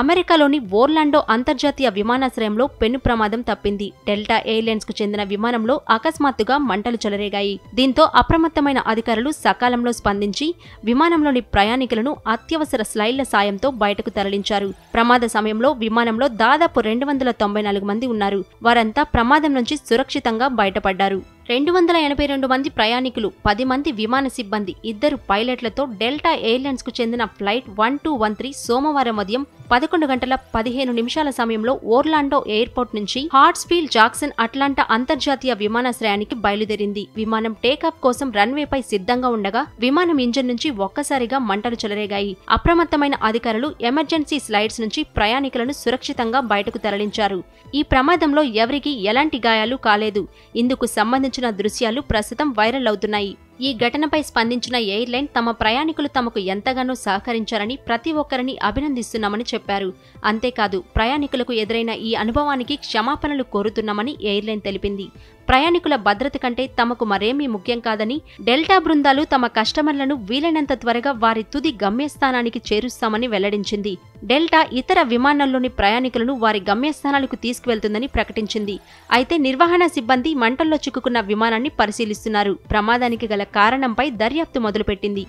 అమెరికాలోని ఓర్లాండో అంతర్జాతీయ విమానాశ్రయంలో పెను ప్రమాదం తప్పింది. డెల్టా ఎయిర్లైన్స్ కు చెందిన విమానంలో అకస్మాత్తుగా మంటలు చెలరేగాయి. దీంతో అప్రమత్తమైన అధికారులు సకాలంలో స్పందించి విమానంలోని ప్రయాణికులను అత్యవసర స్లైడ్ల సాయంతో బయటకు తరలించారు. ప్రమాద సమయంలో విమానంలో దాదాపు 294 మంది ఉన్నారు. వారంతా ప్రమాదం నుంచి సురక్షితంగా బయటపడ్డారు. 282 మంది ప్రయాణికులు, 10 మంది విమాన సిబ్బంది, 2 పైలట్లతో డెల్టా ఎయిర్లైన్స్ కు చెందిన ఫ్లైట్ 1213 సోమవారం ఉదయం 11 గంటల 15 నిమిషాల సమయంలో ఓర్లాండో ఎయిర్పోర్ట్ నుంచి హార్ట్స్ఫీల్డ్ జాక్సన్ అట్లాంటా అంతర్జాతీయ విమానాశ్రయానికి బయలుదేరింది. విమానం టేకాఫ్ కోసం రన్వేపై సిద్ధంగా ఉండగా విమానం ఇంజిన్ నుంచి ఒక్కసారిగా మంటలు చెలరేగాయి. అప్రమత్తమైన అధికారులు ఎమర్జెన్సీ స్లైడ్స్ నుంచి ప్రయాణికులను సురక్షితంగా బయటకు తరలించారు. ఈ ప్రమాదంలో ఎవరికీ ఎలాంటి గాయాలు కాలేదు. ఇందుకు సంబంధించిన దృశ్యాలు ప్రస్తుతం వైరల్ అవుతున్నాయి. ఈ ఘటనపై స్పందించిన ఎయిర్లైన్ తమ ప్రయాణికులు తమకు ఎంతగానో సహకరించారని ప్రతి ఒక్కరిని అభినందిస్తున్నామని చెప్పారు. అంతేకాదు ప్రయాణికులకు ఎదురైన ఈ అనుభవానికి క్షమాపణలు కోరుతున్నామని ఎయిర్లైన్ తెలిపింది. ప్రయాణికుల భద్రత కంటే తమకు మరేమీ ముఖ్యం కాదని, డెల్టా బృందాలు తమ కస్టమర్లను వీలైనంత త్వరగా వారి తుది గమ్యస్థానానికి చేరుస్తామని వెల్లడించింది. డెల్టా ఇతర విమానాల్లోని ప్రయాణికులను వారి గమ్యస్థానాలకు తీసుకువెళ్తుందని ప్రకటించింది. అయితే నిర్వహణ సిబ్బంది మంటల్లో చిక్కుకున్న విమానాన్ని పరిశీలిస్తున్నారు. ప్రమాదానికి గల కారణంపై దర్యాప్తు మొదలుపెట్టింది.